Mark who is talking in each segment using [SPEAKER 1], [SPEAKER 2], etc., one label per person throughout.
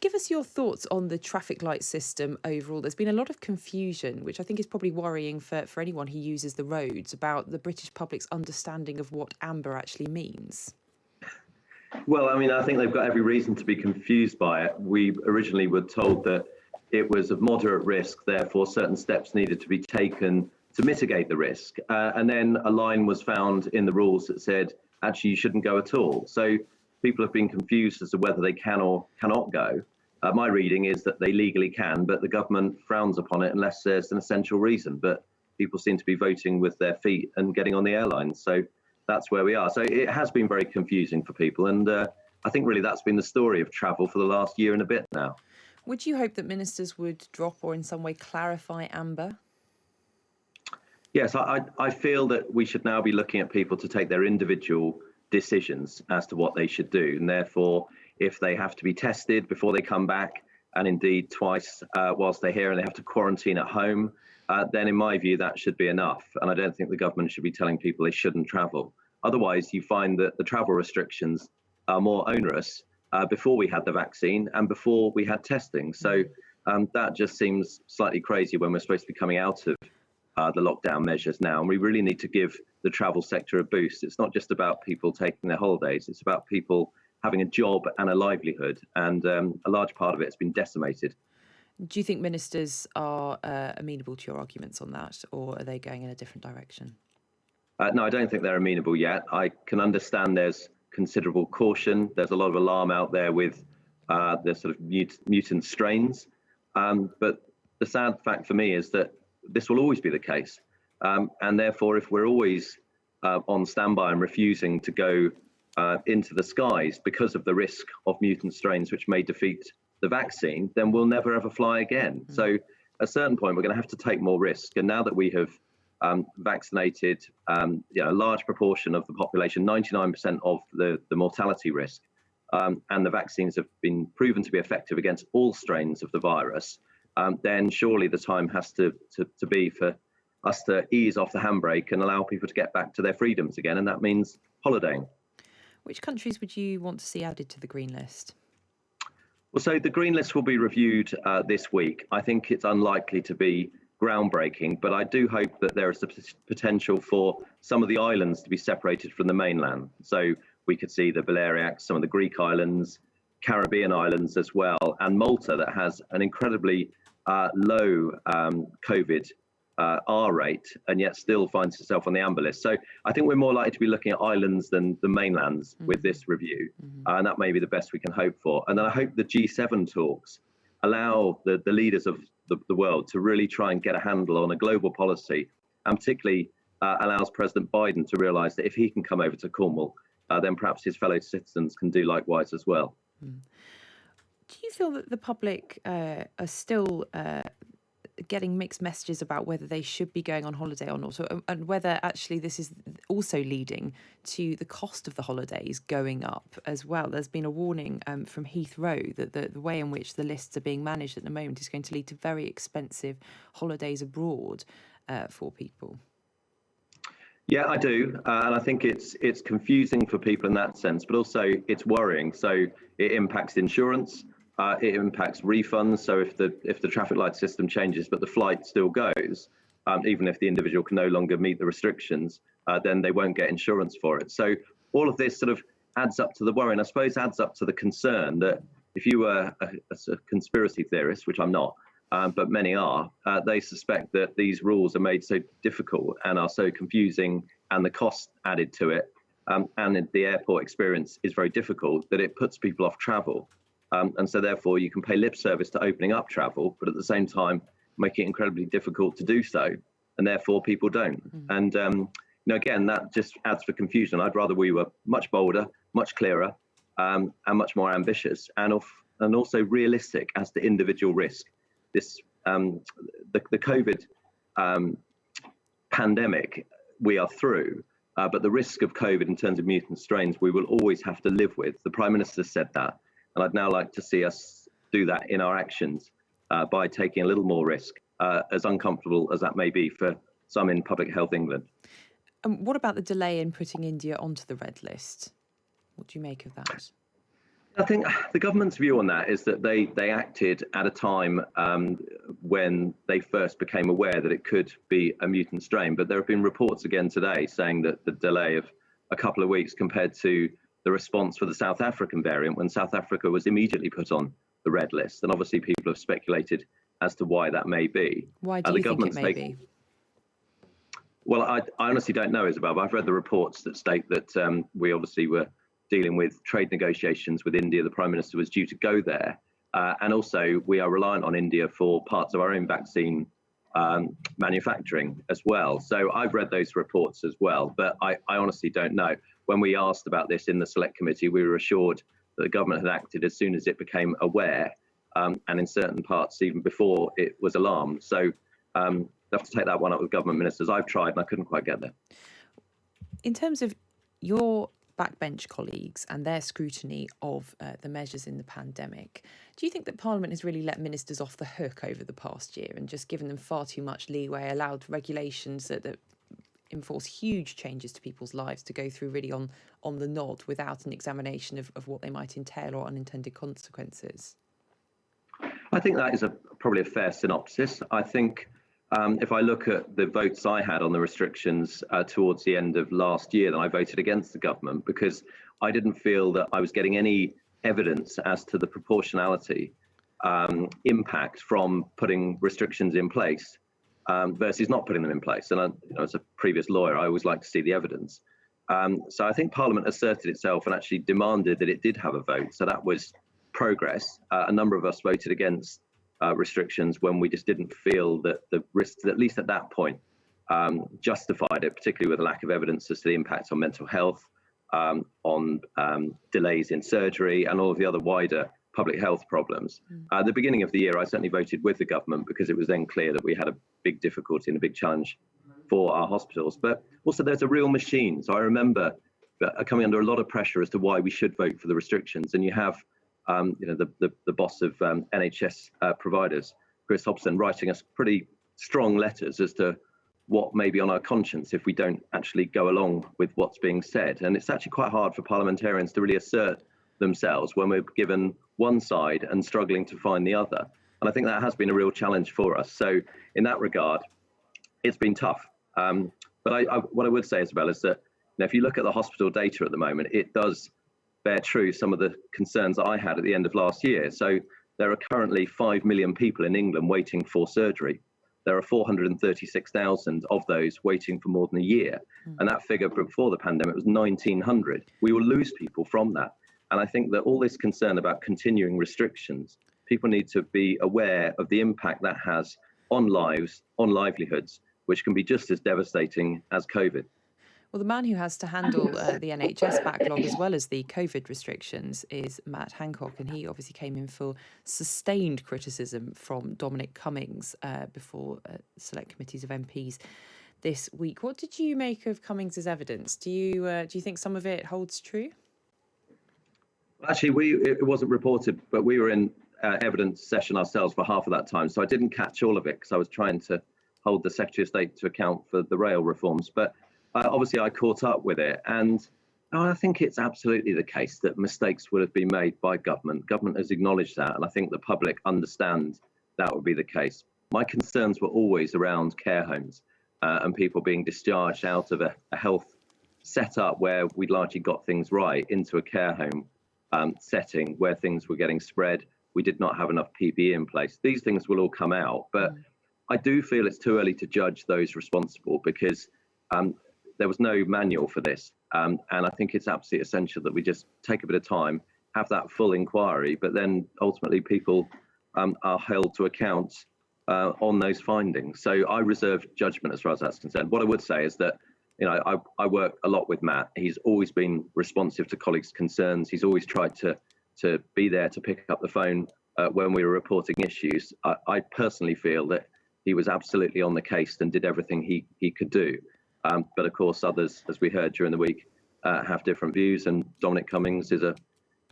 [SPEAKER 1] Give us your thoughts on the traffic light system overall. There's been a lot of confusion, which I think is probably worrying for anyone who uses the roads, about the British public's understanding of what amber actually means.
[SPEAKER 2] Well, I mean, I think they've got every reason to be confused by it. We originally were told that it was of moderate risk, therefore certain steps needed to be taken to mitigate the risk. And then a line was found in the rules that said, actually, you shouldn't go at all. So people have been confused as to whether they can or cannot go. My reading is that they legally can, but the government frowns upon it unless there's an essential reason. But people seem to be voting with their feet and getting on the airlines. So that's where we are. So it has been very confusing for people. And I think really that's been the story of travel for the last year and a bit now.
[SPEAKER 1] Would you hope that ministers would drop or in some way clarify amber?
[SPEAKER 2] Yes, I feel that we should now be looking at people to take their individual decisions as to what they should do. And therefore, if they have to be tested before they come back, and indeed twice whilst they're here, and they have to quarantine at home, then in my view, that should be enough. And I don't think the government should be telling people they shouldn't travel. Otherwise, you find that the travel restrictions are more onerous before we had the vaccine and before we had testing. So that just seems slightly crazy when we're supposed to be coming out of the lockdown measures now. And we really need to give the travel sector a boost. It's not just about people taking their holidays. It's about people having a job and a livelihood. And a large part of it has been decimated.
[SPEAKER 1] Do you think ministers are amenable to your arguments on that, or are they going in a different direction?
[SPEAKER 2] No, I don't think they're amenable yet. I can understand there's considerable caution. There's a lot of alarm out there with the sort of mutant strains. But the sad fact for me is that this will always be the case. And therefore, if we're always on standby and refusing to go into the skies because of the risk of mutant strains which may defeat the vaccine, then we'll never ever fly again. So at a certain point, we're going to have to take more risk. And now that we have vaccinated a large proportion of the population, 99% of the mortality risk, and the vaccines have been proven to be effective against all strains of the virus, then surely the time has to be for us to ease off the handbrake and allow people to get back to their freedoms again. And that means holidaying.
[SPEAKER 1] Which countries would you want to see added to the green list?
[SPEAKER 2] Well, so the green list will be reviewed this week. I think it's unlikely to be groundbreaking, but I do hope that there is the potential for some of the islands to be separated from the mainland. So we could see the Balearics, some of the Greek islands, Caribbean islands as well, and Malta, that has an incredibly low COVID R rate and yet still finds itself on the amber list. So I think we're more likely to be looking at islands than the mainlands with this review. And that may be the best we can hope for. And then I hope the G7 talks allow the leaders of the world to really try and get a handle on a global policy, and particularly allows President Biden to realise that if he can come over to Cornwall, then perhaps his fellow citizens can do likewise as well.
[SPEAKER 1] Do you feel that the public are still getting mixed messages about whether they should be going on holiday or not, and whether actually this is also leading to the cost of the holidays going up as well? There's been a warning from Heathrow that the way in which the lists are being managed at the moment is going to lead to very expensive holidays abroad for people.
[SPEAKER 2] Yeah, I do. And I think it's confusing for people in that sense, but also it's worrying. So it impacts insurance. It impacts refunds. So if the traffic light system changes, but the flight still goes, even if the individual can no longer meet the restrictions, then they won't get insurance for it. So all of this sort of adds up to the worry, and I suppose adds up to the concern that if you were a conspiracy theorist, which I'm not, but many are, they suspect that these rules are made so difficult and are so confusing, and the cost added to it, and the airport experience is very difficult, that it puts people off travel. And so therefore you can pay lip service to opening up travel, but at the same time make it incredibly difficult to do so, and therefore people don't. And again, that just adds for confusion. I'd rather we were much bolder, much clearer, and much more ambitious, and also realistic as to individual risk. This the COVID pandemic we are through, but the risk of COVID in terms of mutant strains we will always have to live with. The Prime Minister said that. And I'd now like to see us do that in our actions by taking a little more risk, as uncomfortable as that may be for some in Public Health England.
[SPEAKER 1] What about the delay in putting India onto the red list? What do you make of that?
[SPEAKER 2] I think the government's view on that is that they acted at a time when they first became aware that it could be a mutant strain. But there have been reports again today saying that the delay of a couple of weeks compared to the response for the South African variant, when South Africa was immediately put on the red list. And obviously people have speculated as to why that may be.
[SPEAKER 1] Why do you think it may be?
[SPEAKER 2] Well, I honestly don't know, Isabel, but I've read the reports that state that we obviously were dealing with trade negotiations with India. The Prime Minister was due to go there. And also we are reliant on India for parts of our own vaccine manufacturing as well. So I've read those reports as well, but I honestly don't know. When we asked about this in the Select Committee, we were assured that the government had acted as soon as it became aware, and in certain parts even before it was alarmed. So you have to take that one up with government ministers. I've tried and I couldn't quite get there.
[SPEAKER 1] In terms of your backbench colleagues and their scrutiny of the measures in the pandemic, do you think that Parliament has really let ministers off the hook over the past year and just given them far too much leeway, allowed regulations that enforce huge changes to people's lives to go through really on the nod without an examination of what they might entail or unintended consequences?
[SPEAKER 2] I think that is probably a fair synopsis. I think if I look at the votes I had on the restrictions towards the end of last year, then I voted against the government because I didn't feel that I was getting any evidence as to the proportionality impact from putting restrictions in place versus not putting them in place. And as a previous lawyer, I always like to see the evidence. So I think Parliament asserted itself and actually demanded that it did have a vote. So that was progress. A number of us voted against restrictions when we just didn't feel that the risks, at least at that point, justified it, particularly with a lack of evidence as to the impact on mental health, on delays in surgery and all of the other wider public health problems. At the beginning of the year, I certainly voted with the government because it was then clear that we had a big difficulty and a big challenge for our hospitals. But also there's a real machine. So I remember coming under a lot of pressure as to why we should vote for the restrictions. And you have the boss of NHS providers, Chris Hobson, writing us pretty strong letters as to what may be on our conscience if we don't actually go along with what's being said. And it's actually quite hard for parliamentarians to really assert themselves when we're given one side and struggling to find the other. And I think that has been a real challenge for us. So in that regard, it's been tough. But what I would say, Isabel, is that if you look at the hospital data at the moment, it does bear true some of the concerns that I had at the end of last year. So there are currently 5 million people in England waiting for surgery. There are 436,000 of those waiting for more than a year. And that figure before the pandemic was 1,900. We will lose people from that. And I think that all this concern about continuing restrictions, people need to be aware of the impact that has on lives, on livelihoods, which can be just as devastating as COVID.
[SPEAKER 1] Well, the man who has to handle the NHS backlog as well as the COVID restrictions is Matt Hancock, and he obviously came in for sustained criticism from Dominic Cummings before select committees of MPs this week. What did you make of Cummings's evidence? Do you think some of it holds true?
[SPEAKER 2] Actually, it wasn't reported, but we were in evidence session ourselves for half of that time, so I didn't catch all of it because I was trying to hold the Secretary of State to account for the rail reforms. But obviously, I caught up with it, and I think it's absolutely the case that mistakes would have been made by government. Government has acknowledged that, and I think the public understand that would be the case. My concerns were always around care homes and people being discharged out of a health setup where we'd largely got things right into a care home setting where things were getting spread. We did not have enough PPE in place. These things will all come out, but I do feel it's too early to judge those responsible because there was no manual for this. And I think it's absolutely essential that we just take a bit of time, have that full inquiry, but then ultimately people are held to account on those findings. So I reserve judgment as far as that's concerned. What I would say is that I work a lot with Matt. He's always been responsive to colleagues' concerns. He's always tried to be there to pick up the phone when we were reporting issues. I personally feel that he was absolutely on the case and did everything he could do. But of course, others, as we heard during the week, have different views. And Dominic Cummings is a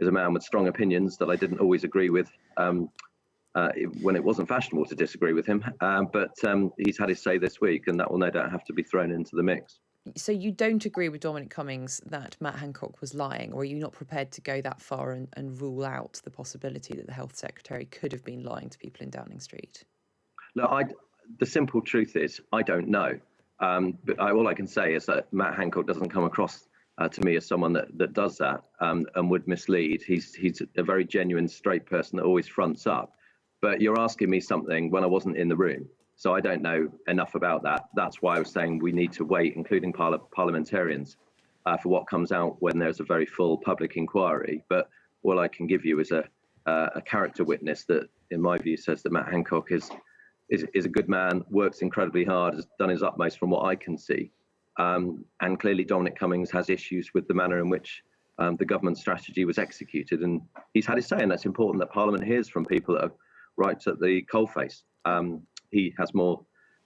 [SPEAKER 2] man with strong opinions that I didn't always agree with when it wasn't fashionable to disagree with him. But he's had his say this week, and that will no doubt have to be thrown into the mix.
[SPEAKER 1] So you don't agree with Dominic Cummings that Matt Hancock was lying, or are you not prepared to go that far and rule out the possibility that the Health Secretary could have been lying to people in Downing Street?
[SPEAKER 2] No, the simple truth is I don't know. But all I can say is that Matt Hancock doesn't come across to me as someone that does that and would mislead. He's a very genuine, straight person that always fronts up. But you're asking me something when I wasn't in the room. So I don't know enough about that. That's why I was saying we need to wait, including parliamentarians, for what comes out when there's a very full public inquiry. But all I can give you is a character witness that, in my view, says that Matt Hancock is a good man, works incredibly hard, has done his utmost from what I can see. And clearly Dominic Cummings has issues with the manner in which the government strategy was executed. And he's had his say, and that's important that Parliament hears from people that are right at the coalface. He has more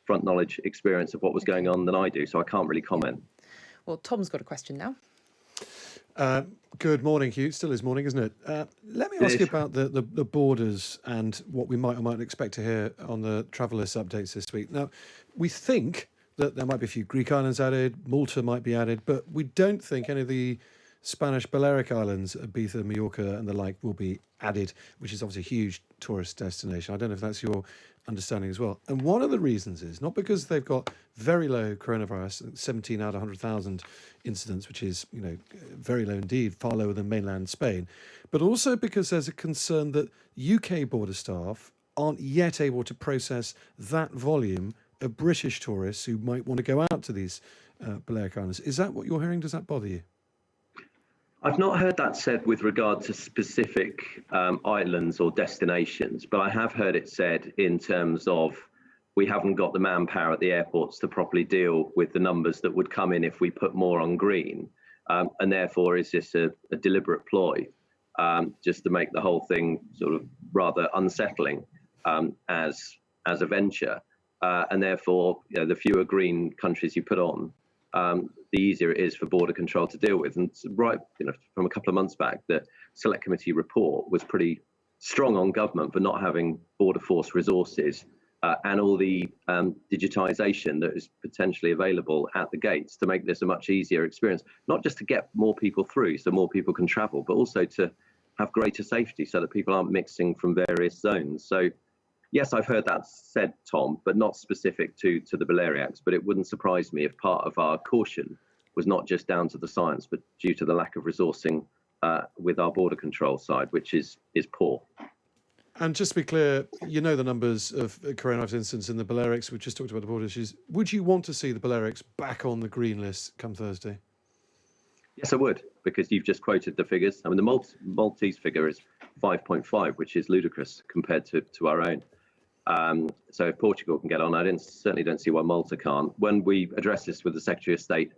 [SPEAKER 2] front knowledge, experience of what was going on than I do, so I can't really comment.
[SPEAKER 1] Well, Tom's got a question now.
[SPEAKER 3] Good morning, Huw. Still is morning, isn't it? Let me ask you about the borders and what we might or might expect to hear on the travel list updates this week. Now, we think that there might be a few Greek islands added, Malta might be added, but we don't think any of the Spanish Balearic Islands, Ibiza, Mallorca and the like will be added, which is obviously a huge tourist destination. I don't know if that's your understanding as well. And one of the reasons is not because they've got very low coronavirus, 17 out of 100,000 incidents, which is, very low indeed, far lower than mainland Spain, but also because there's a concern that UK border staff aren't yet able to process that volume of British tourists who might want to go out to these Balearic Islands. Is that what you're hearing? Does that bother you?
[SPEAKER 2] I've not heard that said with regard to specific islands or destinations, but I have heard it said in terms of we haven't got the manpower at the airports to properly deal with the numbers that would come in if we put more on green. And therefore, is this a deliberate ploy just to make the whole thing sort of rather unsettling as a venture? And therefore, the fewer green countries you put on, the easier it is for border control to deal with. And from a couple of months back, the Select Committee report was pretty strong on government for not having border force resources and all the digitisation that is potentially available at the gates to make this a much easier experience, not just to get more people through so more people can travel, but also to have greater safety so that people aren't mixing from various zones. So yes, I've heard that said, Tom, but not specific to the Balearics. But it wouldn't surprise me if part of our caution was not just down to the science, but due to the lack of resourcing with our border control side, which is poor.
[SPEAKER 3] And just to be clear, the numbers of coronavirus incidents in the Balearics. We just talked about the border issues. Would you want to see the Balearics back on the green list come Thursday? Yes,
[SPEAKER 2] I would, because you've just quoted the figures. I mean, the Maltese figure is 5.5, which is ludicrous compared to our own. So if Portugal can get on, I certainly don't see why Malta can't. When we addressed this with the Secretary of State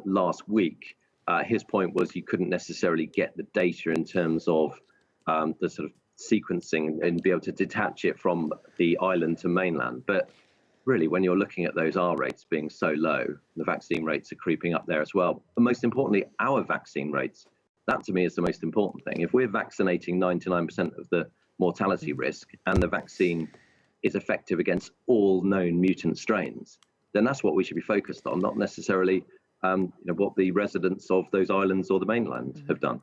[SPEAKER 2] last week, his point was you couldn't necessarily get the data in terms of the sort of sequencing and be able to detach it from the island to mainland. But really, when you're looking at those R rates being so low, the vaccine rates are creeping up there as well. And most importantly, our vaccine rates, that to me is the most important thing. If we're vaccinating 99% of the mortality risk and the vaccine is effective against all known mutant strains, then that's what we should be focused on, not necessarily what the residents of those islands or the mainland have done.